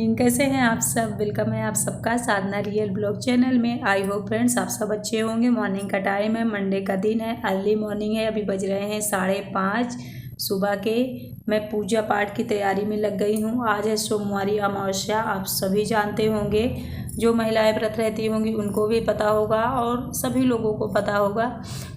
Morning, कैसे हैं आप सब। वेलकम है आप सबका साधना रियल ब्लॉग चैनल में। आई होप फ्रेंड्स आप सब अच्छे होंगे। मॉर्निंग का टाइम है, मंडे का दिन है, अर्ली मॉर्निंग है। अभी बज रहे हैं 5:30 सुबह के। मैं पूजा पाठ की तैयारी में लग गई हूँ। आज है सोमवारी अमावस्या, आप सभी जानते होंगे। जो महिलाएं व्रत रहती होंगी उनको भी पता होगा और सभी लोगों को पता होगा।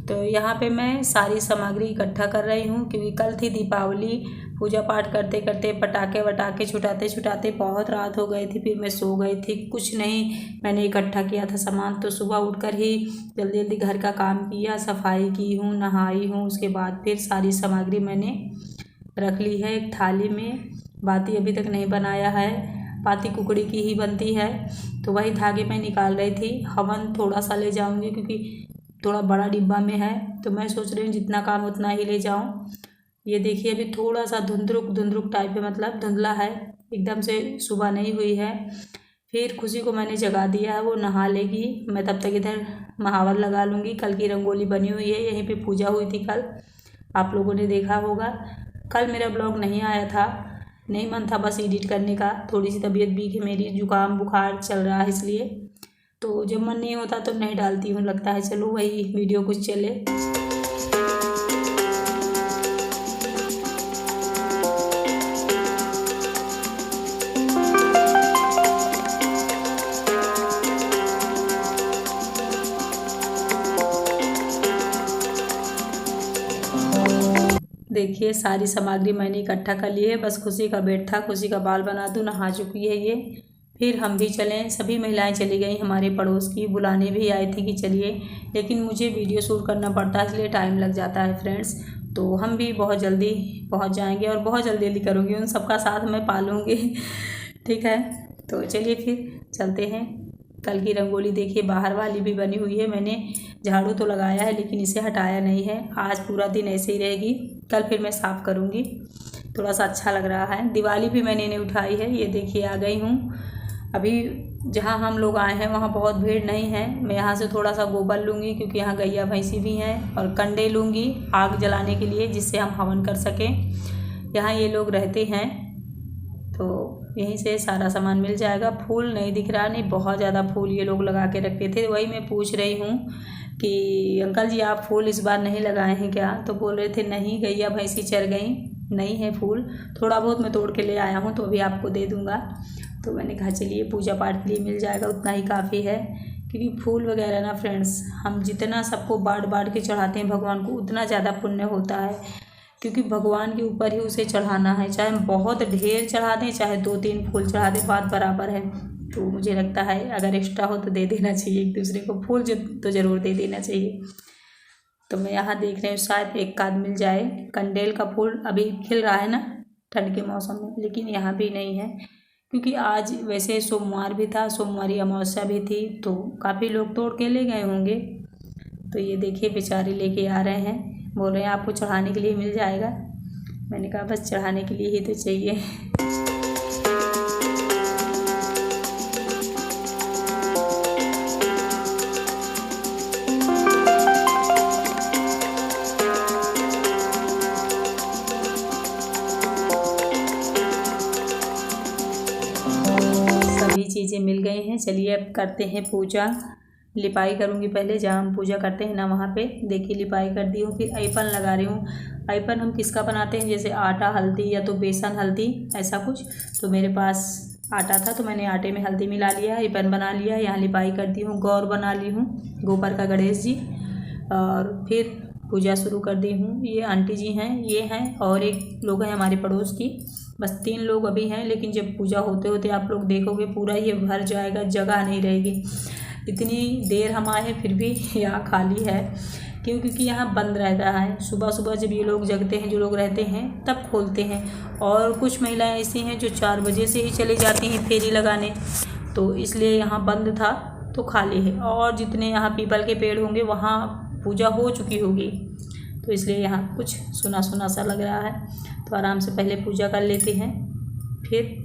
तो यहाँ पे मैं सारी सामग्री इकट्ठा कर रही हूँ क्योंकि कल थी दीपावली। पूजा पाठ करते करते पटाखे वटाखे छुटाते छुटाते बहुत रात हो गई थी। फिर मैं सो गई थी, कुछ नहीं मैंने इकट्ठा किया था सामान। तो सुबह उठकर ही जल्दी जल्दी घर का काम किया, सफाई की हूँ, नहाई हूँ। उसके बाद फिर सारी सामग्री मैंने रख ली है एक थाली में। बाती अभी तक नहीं बनाया है, बाती कुकड़ी की ही बनती है। तो वही धागे में निकाल रही थी। हवन थोड़ा सा ले जाऊंगी क्योंकि थोड़ा बड़ा डिब्बा में है, तो मैं सोच रही हूँ जितना काम उतना ही ले जाऊँ। ये देखिए अभी थोड़ा सा धुंधरुक टाइप है, मतलब धुंधला है, एकदम से सुबह नहीं हुई है। फिर खुशी को मैंने जगा दिया है, वो नहा लेगी। मैं तब तक इधर महावर लगा लूँगी। कल की रंगोली बनी हुई है, यहीं पे पूजा हुई थी कल, आप लोगों ने देखा होगा। कल मेरा ब्लॉग नहीं आया था, नहीं मन था बस एडिट करने का। थोड़ी सी तबीयत भी है मेरी, जुकाम बुखार चल रहा है, इसलिए तो जब मन नहीं होता तो नहीं डालती हूँ। लगता है चलो वही वीडियो कुछ चले। देखिए सारी सामग्री मैंने इकट्ठा कर ली है। बस खुशी का बेट था, खुशी का बाल बना दूँ, नहा चुकी है ये। फिर हम भी चलें, सभी महिलाएं चली गई हमारे पड़ोस की। बुलाने भी आई थी कि चलिए, लेकिन मुझे वीडियो शूट करना पड़ता है इसलिए टाइम लग जाता है फ्रेंड्स। तो हम भी बहुत जल्दी पहुंच जाएंगे और बहुत जल्दी जल्दी करूँगी, उन सबका साथ मैं पालूँगी। ठीक है, तो चलिए फिर चलते हैं। कल की रंगोली देखिए बाहर वाली भी बनी हुई है। मैंने झाड़ू तो लगाया है लेकिन इसे हटाया नहीं है। आज पूरा दिन ऐसे ही रहेगी, कल फिर मैं साफ़ करूँगी। थोड़ा सा अच्छा लग रहा है। दिवाली भी मैंने नहीं उठाई है, ये देखिए आ गई हूँ। अभी जहाँ हम लोग आए हैं वहाँ बहुत भीड़ नहीं है। मैं यहाँ से थोड़ा सा गोबर लूँगी क्योंकि यहाँ गैया भैंसी भी हैं, और कंडे लूँगी आग जलाने के लिए जिससे हम हवन कर सकें। यहाँ ये लोग रहते हैं तो यहीं से सारा सामान मिल जाएगा। फूल नहीं दिख रहा, नहीं बहुत ज़्यादा फूल ये लोग लगा के रखते थे। वही मैं पूछ रही हूँ कि अंकल जी आप फूल इस बार नहीं लगाए हैं क्या। तो बोल रहे थे नहीं, गैया भैंसी चर गई, नहीं है फूल। थोड़ा बहुत मैं तोड़ के ले आया हूँ तो अभी आपको दे दूँगा। तो मैंने कहा चलिए पूजा पाठ के लिए मिल जाएगा, उतना ही काफ़ी है। क्योंकि फूल वगैरह ना फ्रेंड्स, हम जितना सबको बाँट के चढ़ाते हैं भगवान को उतना ज़्यादा पुण्य होता है। क्योंकि भगवान के ऊपर ही उसे चढ़ाना है, चाहे हम बहुत ढेर चढ़ा दें चाहे 2-3 फूल चढ़ा दें, बात बराबर है। तो मुझे लगता है अगर एक्स्ट्रा हो तो दे देना चाहिए एक दूसरे को फूल, जो तो ज़रूर दे देना चाहिए। तो मैं यहाँ देख रही हूँ शायद एक आध मिल जाए। कंडेल का फूल अभी खिल रहा है ना ठंड के मौसम में, लेकिन यहाँ भी नहीं है क्योंकि आज वैसे सोमवार भी था, सोमवारी अमावस्या भी थी, तो काफ़ी लोग तोड़ के ले गए होंगे। तो ये देखिए बेचारे लेके आ रहे हैं, बोल रहे हैं आपको चढ़ाने के लिए मिल जाएगा। मैंने कहा बस चढ़ाने के लिए ही तो चाहिए। सभी चीज़ें मिल गई हैं। चलिए अब करते हैं पूजा। लिपाई करूँगी पहले, जहाँ हम पूजा करते हैं ना वहाँ पे। देखिए लिपाई कर दी हूँ, फिर ऐपन लगा रही हूँ। ऐपन हम किसका बनाते हैं, जैसे आटा हल्दी या तो बेसन हल्दी ऐसा कुछ। तो मेरे पास आटा था तो मैंने आटे में हल्दी मिला लिया, ऐपन बना लिया। यहाँ लिपाई कर दी हूँ, गौर बना ली हूँ, गोबर का गणेश जी। और फिर पूजा शुरू कर दी हूँ। ये आंटी जी हैं, ये हैं, और एक लोग हैं हमारे पड़ोस की। बस 3 लोग अभी हैं, लेकिन जब पूजा होते होते आप लोग देखोगे पूरा ये भर जाएगा, जगह नहीं रहेगी। इतनी देर हम आए फिर भी यहाँ खाली है। क्यों, क्योंकि यहाँ बंद रहता है। सुबह सुबह जब ये लोग जगते हैं, जो लोग रहते हैं, तब खोलते हैं। और कुछ महिलाएं ऐसी हैं जो 4 बजे से ही चली जाती हैं फेरी लगाने, तो इसलिए यहाँ बंद था तो खाली है। और जितने यहाँ पीपल के पेड़ होंगे वहाँ पूजा हो चुकी होगी, तो इसलिए यहाँ कुछ सुना सुना सा लग रहा है। तो आराम से पहले पूजा कर लेते हैं, फिर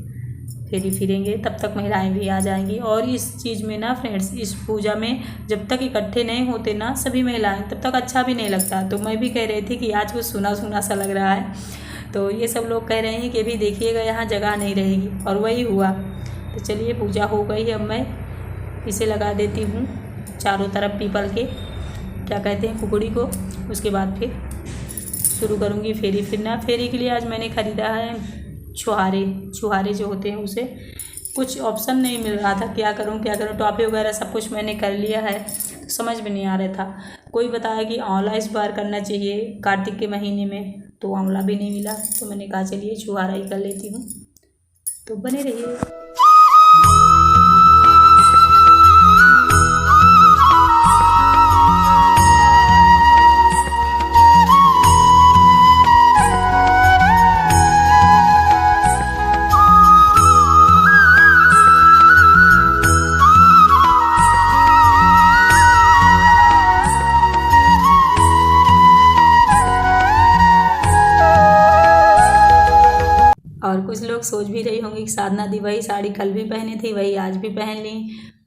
फेरी फिरेंगे, तब तक महिलाएं भी आ जाएंगी। और इस चीज़ में ना फ्रेंड्स, इस पूजा में जब तक इकट्ठे नहीं होते ना सभी महिलाएं, तब तक अच्छा भी नहीं लगता। तो मैं भी कह रही थी कि आज कुछ सुना सुना सा लग रहा है। तो ये सब लोग कह रहे हैं कि अभी देखिएगा यहाँ जगह नहीं रहेगी, और वही हुआ। तो चलिए पूजा हो गई है, अब मैं इसे लगा देती हूँ चारों तरफ पीपल के क्या कहते हैं कुकड़ी को। उसके बाद फिर शुरू करूँगी फेरी फिरना। फेरी के लिए आज मैंने ख़रीदा है छुहारे जो होते हैं उसे। कुछ ऑप्शन नहीं मिल रहा था, क्या करूँ टॉपे वगैरह सब कुछ मैंने कर लिया है, समझ में नहीं आ रहा था। कोई बताया कि आंवला इस बार करना चाहिए कार्तिक के महीने में, तो आंवला भी नहीं मिला, तो मैंने कहा चलिए छुहारा ही कर लेती हूँ। तो बने रहिए। और कुछ लोग सोच भी रही होंगी कि साधना दी वही साड़ी कल भी पहनी थी वही आज भी पहन ली।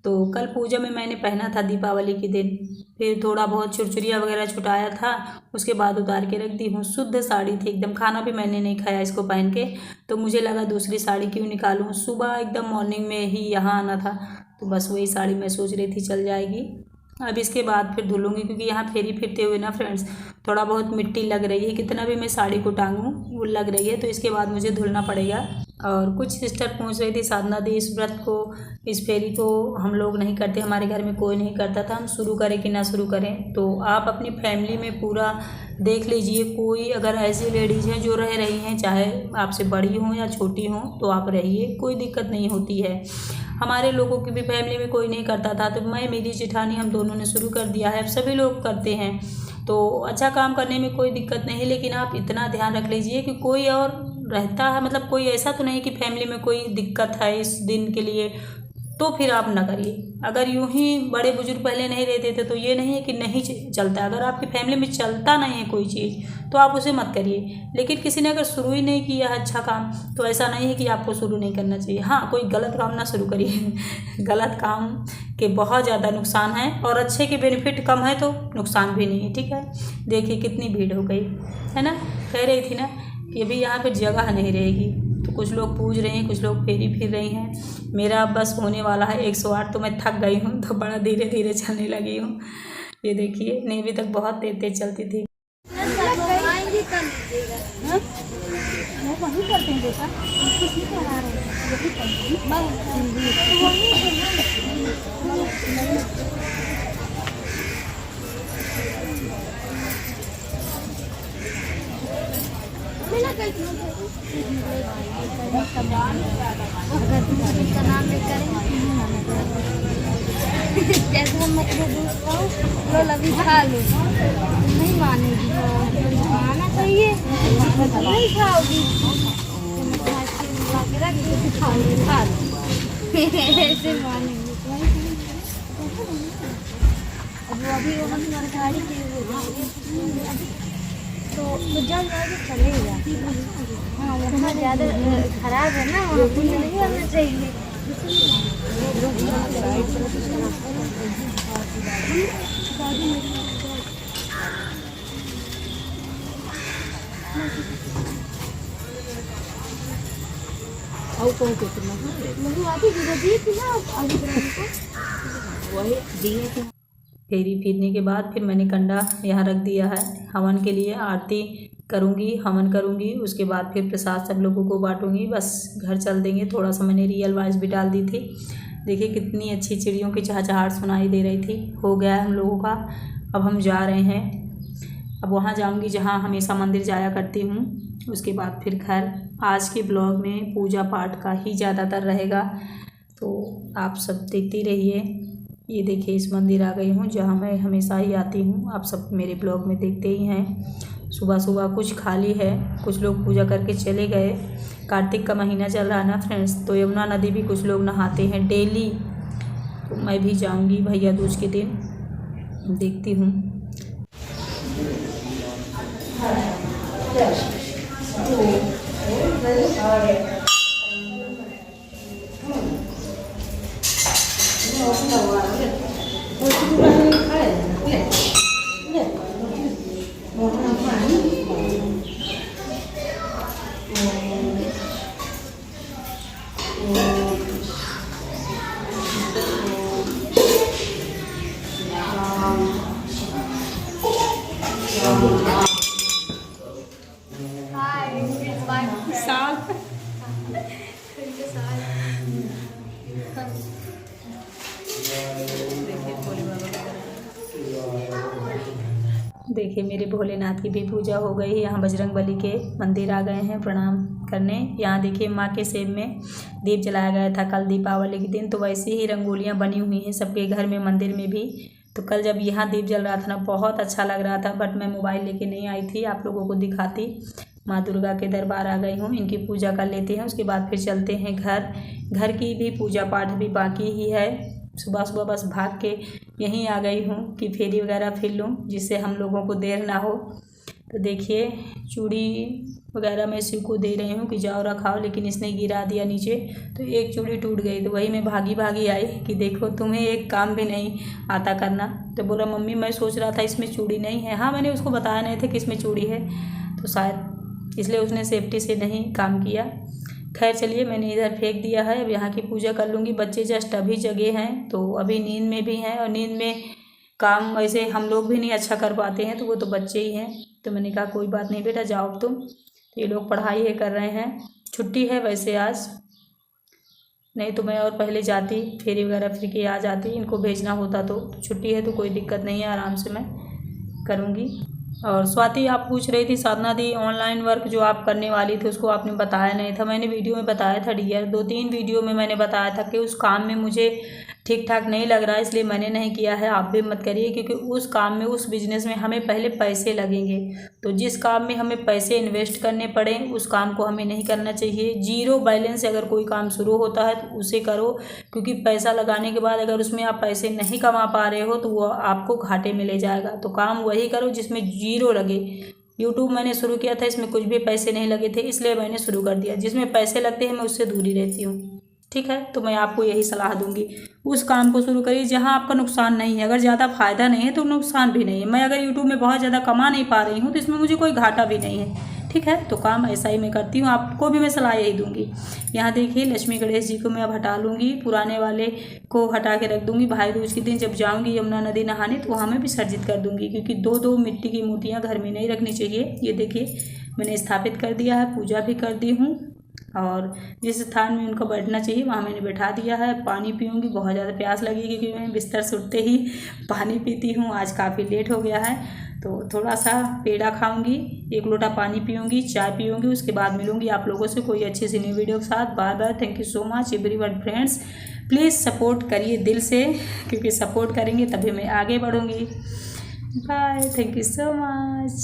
तो कल पूजा में मैंने पहना था दीपावली के दिन, फिर थोड़ा बहुत चुरचुरिया वगैरह छुटाया था, उसके बाद उतार के रख दी हूँ। शुद्ध साड़ी थी एकदम, खाना भी मैंने नहीं खाया इसको पहन के, तो मुझे लगा दूसरी साड़ी क्यों निकालूँ। सुबह एकदम मॉर्निंग में ही यहाँ आना था, तो बस वही साड़ी मैं सोच रही थी चल जाएगी। अब इसके बाद फिर धुलूँगी, क्योंकि यहाँ फेरी फिरते हुए ना फ्रेंड्स थोड़ा बहुत मिट्टी लग रही है, कितना भी मैं साड़ी को टांगूँ वो लग रही है, तो इसके बाद मुझे धुलना पड़ेगा। और कुछ सिस्टर पूछ रही थी साधना दी इस व्रत को, इस फेरी को हम लोग नहीं करते, हमारे घर में कोई नहीं करता था, हम शुरू करें कि ना शुरू करें। तो आप अपनी फैमिली में पूरा देख लीजिए, कोई अगर ऐसी लेडीज़ हैं जो रह रही हैं, चाहे आपसे बड़ी हों या छोटी हों, तो आप रहिए, कोई दिक्कत नहीं होती है। हमारे लोगों की भी फैमिली में कोई नहीं करता था, तो मैं मेरी जेठानी हम दोनों ने शुरू कर दिया है, अब सभी लोग करते हैं, तो अच्छा काम करने में कोई दिक्कत नहीं है। लेकिन आप इतना ध्यान रख लीजिए कि कोई और रहता है, मतलब कोई ऐसा तो नहीं कि फैमिली में कोई दिक्कत है इस दिन के लिए, तो फिर आप ना करिए। अगर यूं ही बड़े बुजुर्ग पहले नहीं रहते थे तो ये नहीं है कि नहीं चलता, अगर आपकी फैमिली में चलता नहीं है कोई चीज़ तो आप उसे मत करिए। लेकिन किसी ने अगर शुरू ही नहीं किया है अच्छा काम, तो ऐसा नहीं है कि आपको शुरू नहीं करना चाहिए। हाँ, कोई गलत काम ना शुरू करिए गलत काम के बहुत ज़्यादा नुकसान है, और अच्छे के बेनिफिट कम है तो नुकसान भी नहीं है, ठीक है। देखिए कितनी भीड़ हो गई है ना, कह रही थी ना कि अभी यहाँ पर जगह नहीं रहेगी, तो कुछ लोग पूछ रहे हैं, कुछ लोग फेरी फिर रही हैं। मेरा बस होने वाला है 108, तो मैं थक गई हूँ, तो बड़ा धीरे धीरे चलने लगी हूँ। ये देखिए, नहीं अभी तक बहुत तेज तेज चलती थी। जैसे हम अपने दोस्त को लवी खा लो नहीं मानेगी, खाना चाहिए नहीं खाओगी, खा लो ऐसे मानेंगे। अब अभी वो हमारी गाड़ी तो जल्द आगे चलेगा। हाँ, वहाँ ज़्यादा खराब है ना, वहाँ कुछ नहीं होना चाहिए। और कौन को कितना आधी दिए थी ना, आधी वही दिए थे। फेरी फिरने के बाद फिर मैंने कंडा यहाँ रख दिया है हवन के लिए। आरती करूँगी, हवन करूँगी, उसके बाद फिर प्रसाद सब लोगों को बांटूँगी, बस घर चल देंगे। थोड़ा सा मैंने रियल वॉइस भी डाल दी थी। देखिए कितनी अच्छी चिड़ियों की चहचहाहट सुनाई दे रही थी। हो गया है हम लोगों का, अब हम जा रहे हैं। अब वहाँ जाऊँगी जहाँ हमेशा मंदिर जाया करती हूँ, उसके बाद फिर घर। आज के ब्लॉग में पूजा पाठ का ही ज़्यादातर रहेगा, तो आप सब देखते रहिए। ये देखिए इस मंदिर आ गई हूँ जहाँ मैं हमेशा ही आती हूँ, आप सब मेरे ब्लॉग में देखते ही हैं। सुबह सुबह कुछ खाली है, कुछ लोग पूजा करके चले गए। कार्तिक का महीना चल रहा है ना फ्रेंड्स, तो यमुना नदी भी कुछ लोग नहाते हैं डेली, तो मैं भी जाऊँगी भैया दूज के दिन, देखती हूँ। देखिए मेरे भोलेनाथ की भी पूजा हो गई। यहाँ बजरंगबली के मंदिर आ गए हैं प्रणाम करने। यहाँ देखिए माँ के सेब में दीप जलाया गया था कल दीपावली के दिन, तो वैसे ही रंगोलियाँ बनी हुई हैं सबके घर में, मंदिर में भी। तो कल जब यहाँ दीप जल रहा था ना, बहुत अच्छा लग रहा था, बट मैं मोबाइल लेके नहीं आई थी, आप लोगों को दिखाती। माँ दुर्गा के दरबार आ गई हूँ, इनकी पूजा कर लेते हैं, उसके बाद फिर चलते हैं घर। घर की भी पूजा पाठ अभी बाकी ही है। सुबह सुबह बस भाग के यहीं आ गई हूँ कि फेरी वगैरह फिर लूँ, जिससे हम लोगों को देर ना हो। तो देखिए चूड़ी वगैरह मैं शिव को दे रही हूँ कि जाओ रखाओ, लेकिन इसने गिरा दिया नीचे, तो एक चूड़ी टूट गई। तो वही मैं भागी भागी आई कि देखो तुम्हें एक काम भी नहीं आता करना। तो बोला मम्मी मैं सोच रहा था इसमें चूड़ी नहीं है। हाँ मैंने उसको बताया नहीं था कि इसमें चूड़ी है, तो शायद इसलिए उसने सेफ्टी से नहीं काम किया। खैर चलिए मैंने इधर फेंक दिया है, अब यहाँ की पूजा कर लूँगी। बच्चे जस्ट अभी जगे हैं, तो अभी नींद में भी हैं, और नींद में काम वैसे हम लोग भी नहीं अच्छा कर पाते हैं, तो वो तो बच्चे ही हैं। तो मैंने कहा कोई बात नहीं बेटा जाओ तुम। तो ये लोग पढ़ाई है कर रहे हैं, छुट्टी है वैसे आज, नहीं तो मैं और पहले जाती, फेरी वगैरह फिर के आ जाती। इनको भेजना होता तो छुट्टी है तो कोई दिक्कत नहीं है, आराम से मैं करूँगी। और स्वाति आप पूछ रही थी साधना दी ऑनलाइन वर्क जो आप करने वाली थी उसको आपने बताया नहीं था। मैंने वीडियो में बताया था डियर, 2-3 वीडियो में मैंने बताया था कि उस काम में मुझे ठीक ठाक नहीं लग रहा है, इसलिए मैंने नहीं किया है। आप भी मत करिए, क्योंकि उस काम में, उस बिज़नेस में हमें पहले पैसे लगेंगे। तो जिस काम में हमें पैसे इन्वेस्ट करने पड़े उस काम को हमें नहीं करना चाहिए। जीरो बैलेंस से अगर कोई काम शुरू होता है तो उसे करो, क्योंकि पैसा लगाने के बाद अगर उसमें आप पैसे नहीं कमा पा रहे हो तो वो आपको घाटे में ले जाएगा। तो काम वही करो जिसमें जीरो लगे। यूट्यूब मैंने शुरू किया था, इसमें कुछ भी पैसे नहीं लगे थे, इसलिए मैंने शुरू कर दिया। जिसमें पैसे लगते हैं मैं उससे दूर ही रहती हूँ, ठीक है। तो मैं आपको यही सलाह दूंगी, उस काम को शुरू करिए जहां आपका नुकसान नहीं है। अगर ज़्यादा फ़ायदा नहीं है तो नुकसान भी नहीं है। मैं अगर यूट्यूब में बहुत ज़्यादा कमा नहीं पा रही हूँ तो इसमें मुझे कोई घाटा भी नहीं है, ठीक है। तो काम ऐसा ही मैं करती हूँ, आपको भी मैं सलाह यही दूंगी। यहाँ देखिए लक्ष्मी गणेश जी को मैं अब हटा लूँगी, पुराने वाले को हटा के रख दूँगी। भाई दूज के दिन जब जाऊँगी यमुना नदी नहाने तो वहाँ मैं विसर्जित कर दूँगी, क्योंकि 2-2 मिट्टी की मूर्तियाँ घर में नहीं रखनी चाहिए। ये देखिए मैंने स्थापित कर दिया है, पूजा भी कर दी हूँ, और जिस स्थान में उनको बैठना चाहिए वहाँ मैंने बैठा दिया है। पानी पीऊँगी, बहुत ज़्यादा प्यास लगी क्योंकि मैं बिस्तर से उठते ही पानी पीती हूँ। आज काफ़ी लेट हो गया है, तो थोड़ा सा पेड़ा खाऊंगी, 1 लोटा पानी पीऊँगी, चाय पीऊँगी, उसके बाद मिलूँगी आप लोगों से कोई अच्छी सी न्यू वीडियो के साथ। Bye bye, thank you so much everyone friends. Please support करिए दिल से, क्योंकि सपोर्ट करेंगे तभी मैं आगे बढ़ूँगी। Bye, thank you so much.